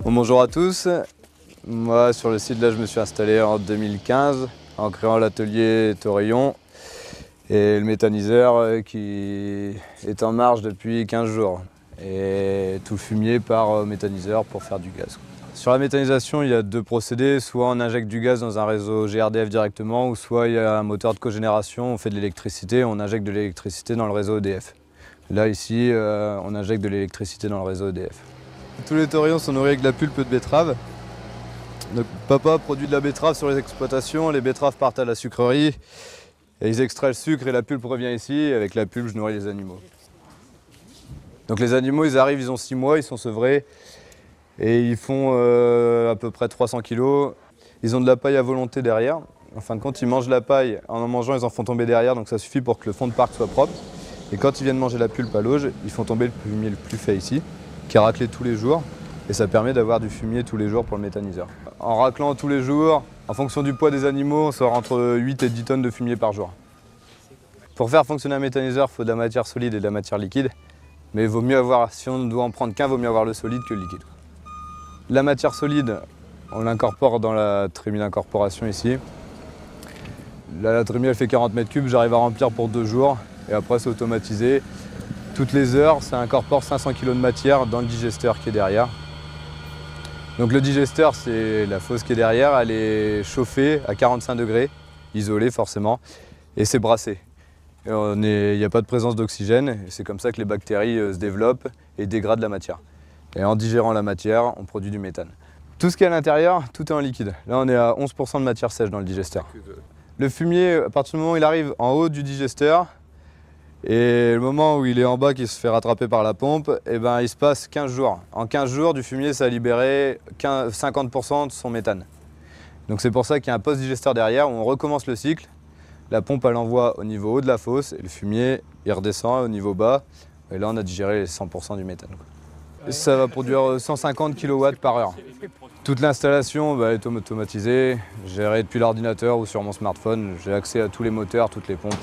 Bon, bonjour à tous. Moi, sur le site, là, je me suis installé en 2015 en créant l'atelier Torillon et le méthaniseur qui est en marche depuis 15 jours. Et tout fumier part au méthaniseur pour faire du gaz. Sur la méthanisation, il y a deux procédés. Soit on injecte du gaz dans un réseau GRDF directement, ou soit il y a un moteur de cogénération, on fait de l'électricité, on injecte de l'électricité dans le réseau EDF. Là, ici, on injecte de l'électricité dans le réseau EDF. Tous les taurillons sont nourris avec de la pulpe de betterave. Donc, papa produit de la betterave sur les exploitations, les betteraves partent à la sucrerie, et ils extraient le sucre et la pulpe revient ici, et avec la pulpe, je nourris les animaux. Donc les animaux, ils arrivent, ils ont 6 mois, ils sont sevrés, et ils font à peu près 300 kg. Ils ont de la paille à volonté derrière. En fin de compte, ils mangent la paille, en mangeant, ils en font tomber derrière, donc ça suffit pour que le fond de parc soit propre. Et quand ils viennent manger la pulpe à l'auge, ils font tomber le fumier le plus fait ici, qui est raclé tous les jours, et ça permet d'avoir du fumier tous les jours pour le méthaniseur. En raclant tous les jours, en fonction du poids des animaux, on sort entre 8 et 10 tonnes de fumier par jour. Pour faire fonctionner un méthaniseur, il faut de la matière solide et de la matière liquide, mais il vaut mieux avoir, si on ne doit en prendre qu'un, il vaut mieux avoir le solide que le liquide. La matière solide, on l'incorpore dans la trémie d'incorporation ici. Là, la trémie, elle fait 40 mètres cubes, j'arrive à remplir pour 2 jours, et après c'est automatisé. Toutes les heures, ça incorpore 500 kg de matière dans le digesteur qui est derrière. Donc le digesteur, c'est la fosse qui est derrière, elle est chauffée à 45 degrés, isolée forcément, et c'est brassé. Il n'y a pas de présence d'oxygène, et c'est comme ça que les bactéries se développent et dégradent la matière. Et en digérant la matière, on produit du méthane. Tout ce qui est à l'intérieur, tout est en liquide. Là, on est à 11% de matière sèche dans le digesteur. Le fumier, à partir du moment où il arrive en haut du digesteur, et le moment où il est en bas, qu'il se fait rattraper par la pompe, eh ben, il se passe 15 jours. En 15 jours, du fumier, ça a libéré 50% de son méthane. Donc c'est pour ça qu'il y a un post-digesteur derrière où on recommence le cycle. La pompe, elle envoie au niveau haut de la fosse et le fumier, il redescend au niveau bas. Et là, on a digéré les 100% du méthane. Ça va produire 150 kW par heure. Toute l'installation est automatisée, gérée depuis l'ordinateur ou sur mon smartphone. J'ai accès à tous les moteurs, toutes les pompes.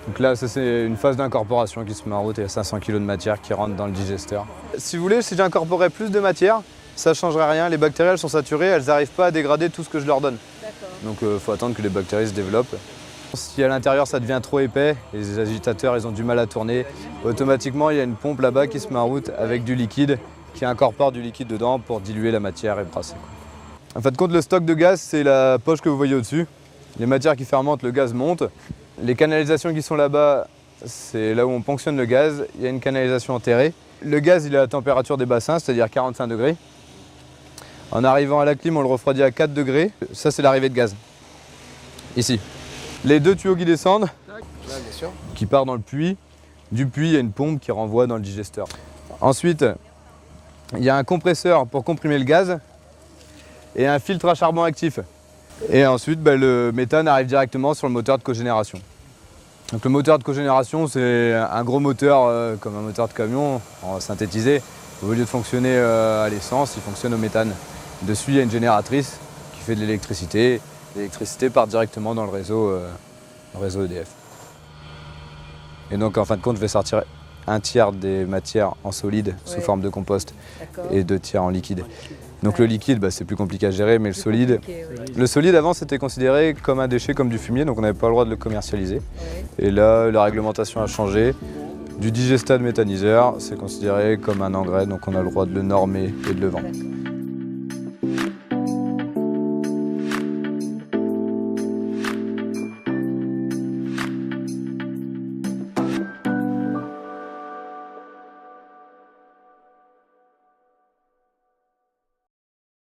Donc là, ça c'est une phase d'incorporation qui se met en route et il y a 500 kg de matière qui rentre dans le digesteur. Si vous voulez, si j'incorporais plus de matière, ça ne changerait rien. Les bactéries, elles sont saturées, elles n'arrivent pas à dégrader tout ce que je leur donne. Donc il faut attendre que les bactéries se développent. Si à l'intérieur ça devient trop épais, les agitateurs ils ont du mal à tourner, automatiquement il y a une pompe là-bas qui se met en route avec du liquide, qui incorpore du liquide dedans pour diluer la matière et brasser. En fin de compte, le stock de gaz, c'est la poche que vous voyez au-dessus. Les matières qui fermentent, le gaz monte. Les canalisations qui sont là-bas, c'est là où on ponctionne le gaz. Il y a une canalisation enterrée. Le gaz, il est à la température des bassins, c'est-à-dire 45 degrés. En arrivant à la clim, on le refroidit à 4 degrés. Ça, c'est l'arrivée de gaz. Ici. Les 2 tuyaux qui descendent, qui partent dans le puits. Du puits, il y a une pompe qui renvoie dans le digesteur. Ensuite, il y a un compresseur pour comprimer le gaz et un filtre à charbon actif. Et ensuite, le méthane arrive directement sur le moteur de cogénération. Donc le moteur de cogénération, c'est un gros moteur comme un moteur de camion synthétisé. Au lieu de fonctionner à l'essence, il fonctionne au méthane. Dessus, il y a une génératrice qui fait de l'électricité. L'électricité part directement dans le réseau EDF. Et donc, en fin de compte, je vais sortir 1/3 des matières en solide sous forme de compost et 2/3 en liquide. Donc le liquide, c'est plus compliqué à gérer, mais le solide avant c'était considéré comme un déchet, comme du fumier, donc on n'avait pas le droit de le commercialiser. Et là, la réglementation a changé. Du digestat de méthaniseur, c'est considéré comme un engrais, donc on a le droit de le normer et de le vendre.